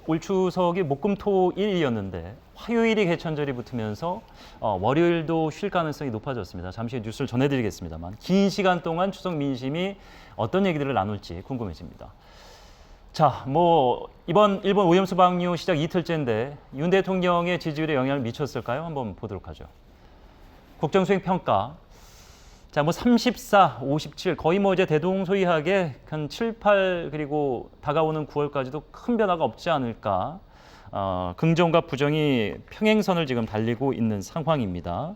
올 추석이 목금토일이었는데 화요일이 개천절이 붙으면서 월요일도 쉴 가능성이 높아졌습니다. 잠시 후에 뉴스를 전해드리겠습니다만 긴 시간 동안 추석 민심이 어떤 얘기들을 나눌지 궁금해집니다. 자, 이번 일본 오염수 방류 시작 이틀째인데 윤 대통령의 지지율에 영향을 미쳤을까요? 한번 보도록 하죠. 국정수행 평가. 자, 34, 57 거의 이제 대동소이하게 한 7, 8 그리고 다가오는 9월까지도 큰 변화가 없지 않을까. 긍정과 부정이 평행선을 지금 달리고 있는 상황입니다.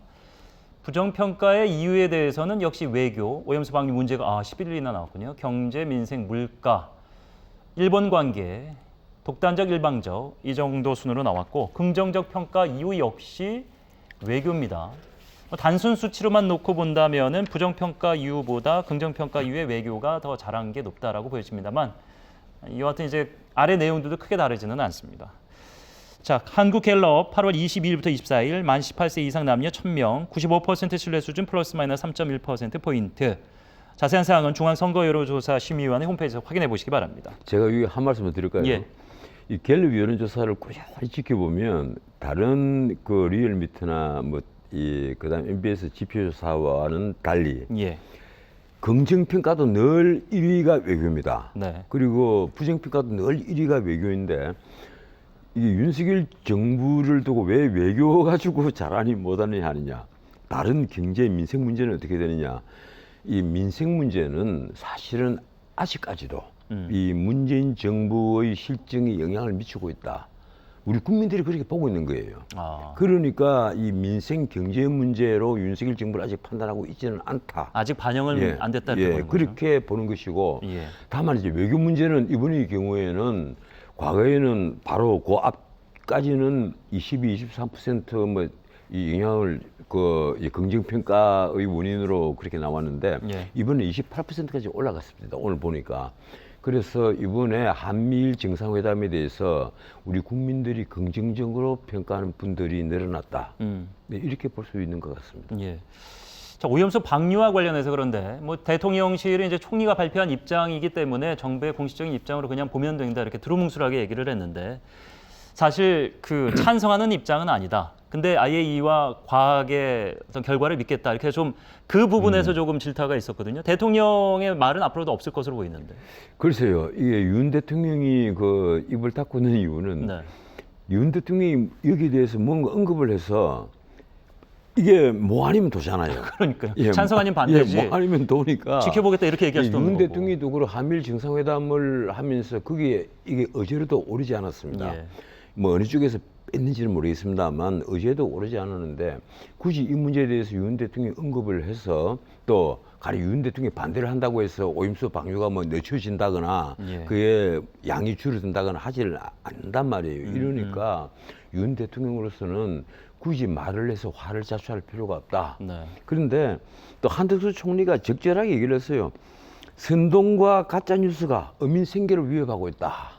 부정평가의 이유에 대해서는 역시 외교, 오염수 방류 문제가 11일이나 나왔군요. 경제, 민생, 물가, 일본 관계, 독단적, 일방적 이 정도 순으로 나왔고 긍정적 평가 이유 역시 외교입니다. 단순 수치로만 놓고 본다면은 부정평가 이유보다 긍정평가 이유의 외교가 더 잘한 게 높다라고 보여집니다만 이와 같은 이제 아래 내용들도 크게 다르지는 않습니다. 자, 한국갤럽 8월 22일부터 24일 만 18세 이상 남녀 1000명 95% 신뢰 수준 플러스 마이너스 3.1%포인트. 자세한 사항은 중앙선거여론조사 심의위원회 홈페이지에서 확인해 보시기 바랍니다. 제가 여기 한 말씀을 드릴까요? 예. 이 갤럽 여론조사를 꾸준히 지켜보면 다른 그 리얼미터나 그다음 MBS 지표조사와는 달리 예. 긍정평가도 늘 1위가 외교입니다. 네. 그리고 부정평가도 늘 1위가 외교인데 이게 윤석열 정부를 두고 왜 외교 가지고 잘하니 못하니 하느냐. 다른 경제 민생 문제는 어떻게 되느냐. 이 민생 문제는 사실은 아직까지도 이 문재인 정부의 실정에 영향을 미치고 있다. 우리 국민들이 그렇게 보고 있는 거예요. 그러니까 이 민생 경제 문제로 윤석열 정부를 아직 판단하고 있지는 않다. 아직 반영을 안 됐다 이렇게 보는 거죠. 그렇게 보는 것이고 다만 이제 외교 문제는 이번의 경우에는 과거에는 바로 그 앞까지는 22, 23% 이 영향을 이 긍정평가의 원인으로 그렇게 나왔는데 이번에 28%까지 올라갔습니다. 오늘 보니까. 그래서 이번에 한미일 정상회담에 대해서 우리 국민들이 긍정적으로 평가하는 분들이 늘어났다. 네, 이렇게 볼 수 있는 것 같습니다. 예. 자, 오염수 방류와 관련해서 그런데 대통령실은 이제 총리가 발표한 입장이기 때문에 정부의 공식적인 입장으로 그냥 보면 된다 이렇게 두루뭉술하게 얘기를 했는데 사실 찬성하는 입장은 아니다. 근데 IAEA와 과학의 어떤 결과를 믿겠다. 이렇게 좀 그 부분에서 조금 질타가 있었거든요. 대통령의 말은 앞으로도 없을 것으로 보이는데. 글쎄요. 이게 윤 대통령이 입을 닫고 있는 이유는 윤 대통령이 여기에 대해서 뭔가 언급을 해서 이게 뭐 아니면 도잖아요. 그러니까요. 찬성 아니면 반대지. 뭐 아니면 도니까. 지켜보겠다 이렇게 얘기할 수도 없는 윤 거고. 대통령도 그리고 한미일 정상회담을 하면서 이게 어제로도 오르지 않았습니다. 어느 쪽에서 뺐는지는 모르겠습니다만 어제도 오르지 않았는데 굳이 이 문제에 대해서 윤 대통령이 언급을 해서 또 가령 윤 대통령이 반대를 한다고 해서 오염수 방류가 늦춰진다거나 그의 양이 줄어든다거나 하지를 않는단 말이에요. 이러니까 윤 대통령으로서는 굳이 말을 해서 화를 자초할 필요가 없다. 그런데 또 한덕수 총리가 적절하게 얘기를 했어요. 선동과 가짜뉴스가 어민 생계를 위협하고 있다.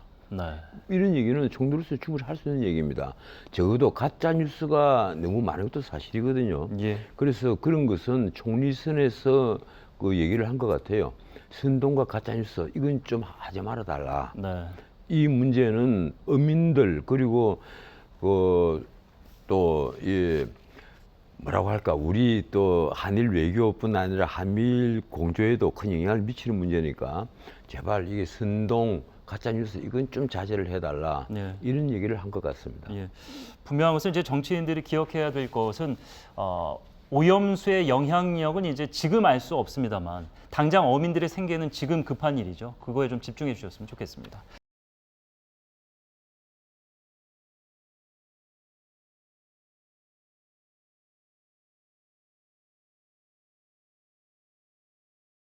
이런 얘기는 총리로서 충분히 할 수 있는 얘기입니다. 적어도 가짜뉴스가 너무 많은 것도 사실이거든요. 그래서 그런 것은 총리선에서 그 얘기를 한 것 같아요. 선동과 가짜뉴스 이건 좀 하지 말아 달라. 이 문제는 어민들 그리고 뭐라고 할까 우리 또 한일 외교뿐 아니라 한미일 공조에도 큰 영향을 미치는 문제니까 제발 이게 선동 가짜뉴스 이건 좀 자제를 해달라 이런 얘기를 한 것 같습니다. 분명한 것은 이제 정치인들이 기억해야 될 것은 오염수의 영향력은 이제 지금 알 수 없습니다만 당장 어민들의 생계는 지금 급한 일이죠. 그거에 좀 집중해 주셨으면 좋겠습니다.